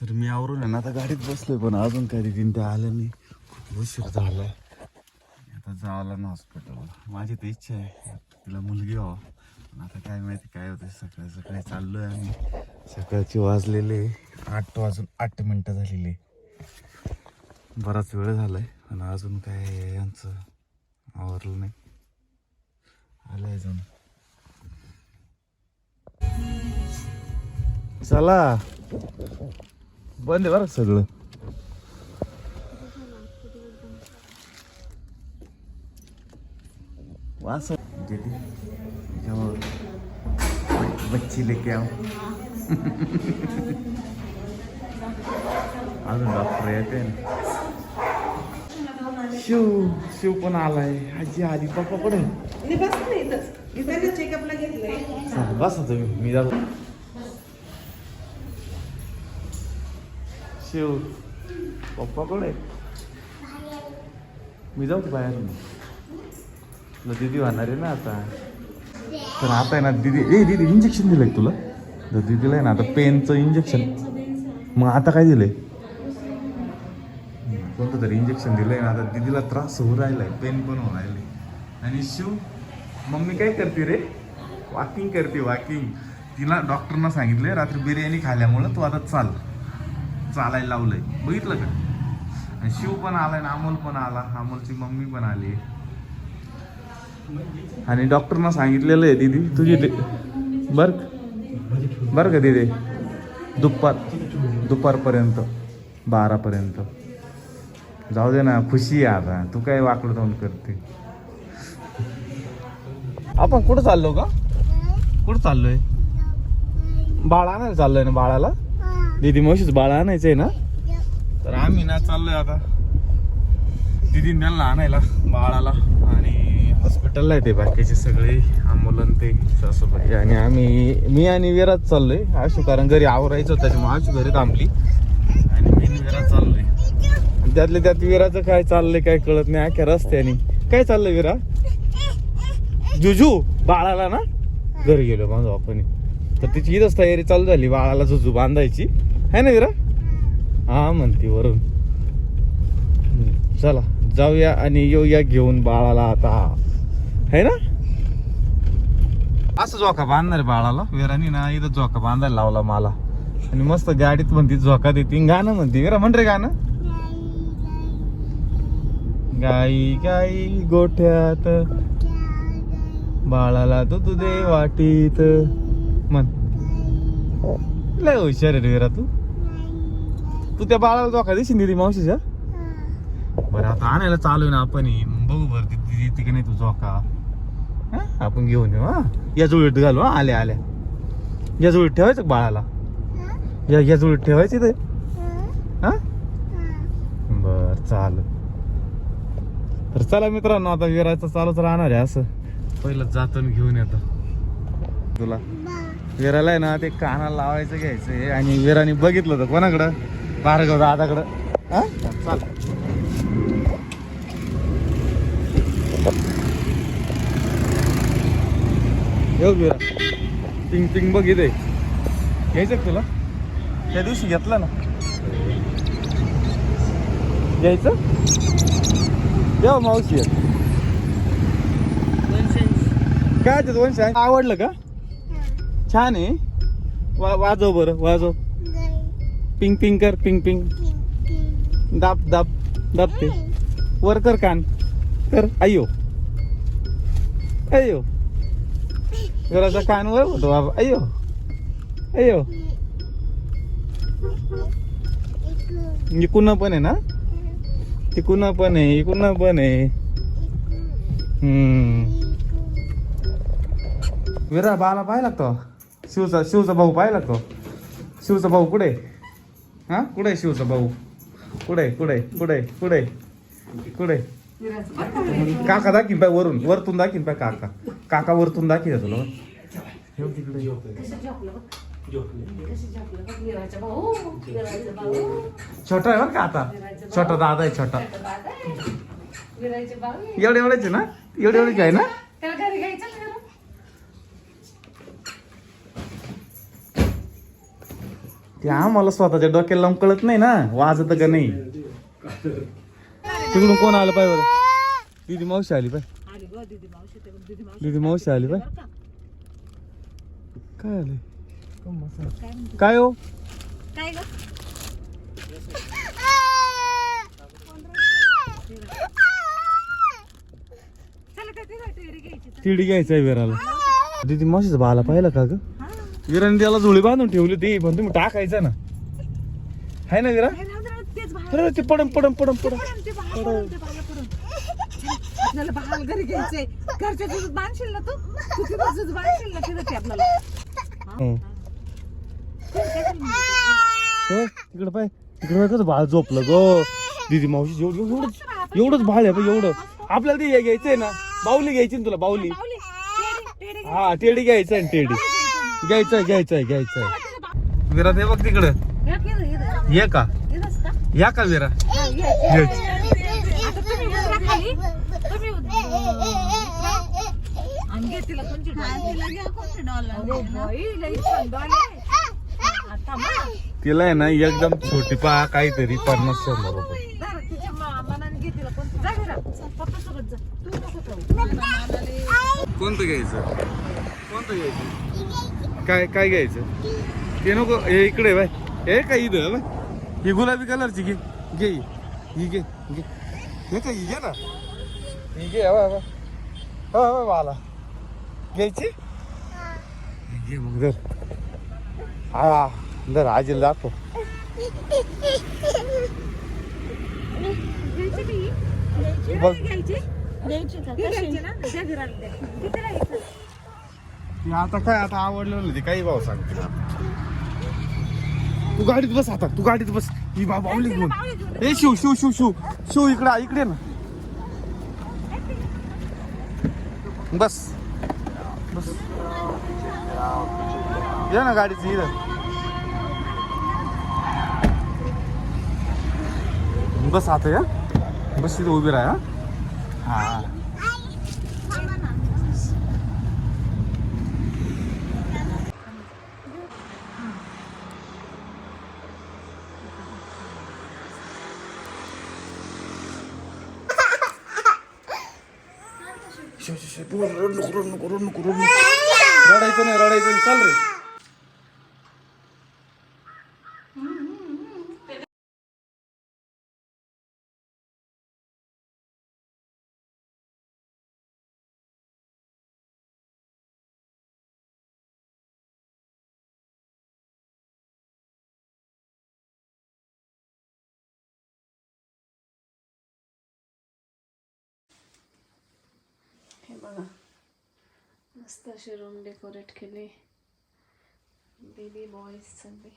तर मी आवरून आहे ना आता गाडीत बसलोय, पण अजून काही दिदीन ते आलं नाही. खूप उशीर झालाय. आता जावं ना हॉस्पिटलला. माझी तर इच्छा आहे तिला मुलगी व्हावं, पण आता काय माहिती काय होतं. सकाळी सकाळी चाललोय आम्ही. सकाळचे वाजलेले 8 झालेले. बराच वेळ झालाय पण अजून काय यांचं आवरलं नाही. आलंय जाऊन. चला बंद आहे बरं सगळं. वास दीदी बच्ची लेके आओ. अजून डॉक्टर येते ना. शिव पण आलाय. आजी आली. पप्पा कुठे? चेकअपला घेतलंय. बसा तुम्ही, मी जातो. शिव पप्पा कुठे? मी जाऊ की बाहेर. तुला दीदी होणार आहे ना आता. तर आता आहे ना दीदी इंजेक्शन दिलंय तुला. तर दीदीला आहे ना आता पेनचं इंजेक्शन. मग आता काय दिलंय? कोणतं तरी इंजेक्शन दिलंय ना. आता दीदीला त्रास होऊ राहिलाय, पेन पण होऊ राहिले. आणि शिव मम्मी काय करते रे? वॉकिंग करते, वॉकिंग. तिला डॉक्टरना सांगितलंय रात्री बिर्याणी खाल्ल्यामुळं तू आता चालायला लावलंय. बघितलं का? आणि शिव पण आलाय ना, अमोल पण आला. अमोलची मम्मी पण आली. आणि डॉक्टरना सांगितलेलं आहे दीदी तुझी बरं का दीदी, दुपारपर्यंत 12पर्यंत जाऊ दे ना. खुशी आहे आता. तू काय वाकडं तोंड करते. आपण कुठं चाललो का? कुठं चाललोय? बाळ आणायला चाललोय ना. बाळाला दीदी मावशीच बाळ आणायचंय ना. तर आम्ही ना चाललोय आता दीदी त्यांना आणायला बाळाला. आणि हॉस्पिटलला आहे ते बाकीचे सगळे, अमोलन ते सासूबाई. आणि मी आणि विराज चाललोय. आशू कारण घरी आवरायचं होतं त्याच्यामुळे आशू घरी थांबली आणि मी विराज चाललोय. आणि त्यातल्या त्यात विराचं काय चाललंय काय कळत नाही. अख्या रस्त्याने काय चाललंय विरा? जुजू बाळाला ना घरी गेलो माझा आपण. तर तिची इथंच तयारी चालू झाली बाळाला जुजू बांधायची है ना विरा? हा म्हणते वरून. चला जाऊया आणि येऊया घेऊन बाळाला आता, है ना. असं झोका बांधणार बाळाला. विरानी ना इथं झोका बांधायला लावला मला. आणि मस्त गाडीत म्हणते झोका देते. गाणं म्हणते विरा, म्हण रे गाणं. गाई गाई गोठ्यात बाळाला दूध दे वाटीत. म्हण. लय हुशार आहे विरा तू. त्या बाळाला झोका देशील दिदी मावशीच्या? बरं आता आणायला चालू आहे ना आपण. बघू बरं दिदी येते की नाही तू झोका. आपण घेऊन येऊ. हा या जुळीत घालू. आल्या आल्या या जुळीत ठेवायचं बाळाला. या जुळीत ठेवायची ते. हा बर चालेल. तर चला मित्रांनो आता विरायचं चालूच राहणार आहे. असं पहिलं जातो घेऊन येतो तुला. विराला आहे ना ते कानाला लावायचं घ्यायचंय. आणि विराने बघितलं होतं कोणाकडं? भार्गव दादाकडं. हा चाल. येऊ विरा. पिंग बघ इथे घ्यायचं का तुला? त्या दिवशी घेतलं ना. घ्यायचं देवा मावशी. काय ते 200 आवडलं का? छान आहे. वाजव बरं वाजव. पिंग कर. पिंग दाब ते वर कर. कान कर. अयो घराचा कान वर होतो बाबा. अयो इकून पण आहे ना. तिकून पण आहे इकून पण आहे. विरा बाला पाहायला लागतो. शिवचा भाऊ पाहायला लागतो. शिवचा भाऊ कुठे? हा कुठे शिवचा भाऊ? कुठे? काका दाखीन पाय वरतून दाखीन पाय. काका वरतून दाखी तुला. छोटा आहे बरं का आता. छोटा दादा आहे. छोटा एवढेच ना. एवढेच आहे ना. ते आम्हाला स्वतःच्या डोक्याला लावून कळत नाही ना वाजत का नाही. तिकडून कोण आलं पाय बरं. दीदी मावशी आली पाय. दीदी मावशी आली पाय. काय आले काय हो काय ग तिडी घ्यायचंय विराला. दीदी मावशीचा बाला पाहिलं का ग. विराने त्याला झुळी बांधून ठेवली ती पण तुम्ही टाकायचं ना हाय ना विरा. अरे ते पडम पडम पडम पडम आपल्याला बाहेर घरी घ्यायचंय. घरच्या तुझं बांधशील ना तू तुझं बांधशील ना फिरते आपल्याला. तिकडं पाय तिकडं कसं बाळ झोपलं ग. दीदी मावशी एवढंच बाळ आहे एवढं. आपल्याला ते घ्यायचंय ना बाहुली घ्यायची ना तुला बाहुली. हा टेडी घ्यायचंय टेडी घ्यायचंय. विरा ते बघ तिकडं ये का या का विरा. तिला आहे ना एकदम छोटी पहा काहीतरी 50-100 रुपये. कोणतं घ्यायचं काय घ्यायचं ते नको. हे इकडे बाय हे काय इथं बाय ही गुलाबी कलरची घे घे ही घे घे हे काय ही घे ना ही घे. मला घ्यायची घे मग दर. हा दर आजीला दाखव. बघ आता काय आता आवडलं ते काही भाव सांगते. तू गाडीत बस आता तू गाडीत बस. ही बाहुली घेऊन ए शिव इकडे ना बस ये ना गाडीची इथं बस आता या बस तिथे उभी राहा. हा रडायचं नाही चाल रे. हे बघा मस्त असे रूम डेकोरेट केले. बेबी बॉयज सगळे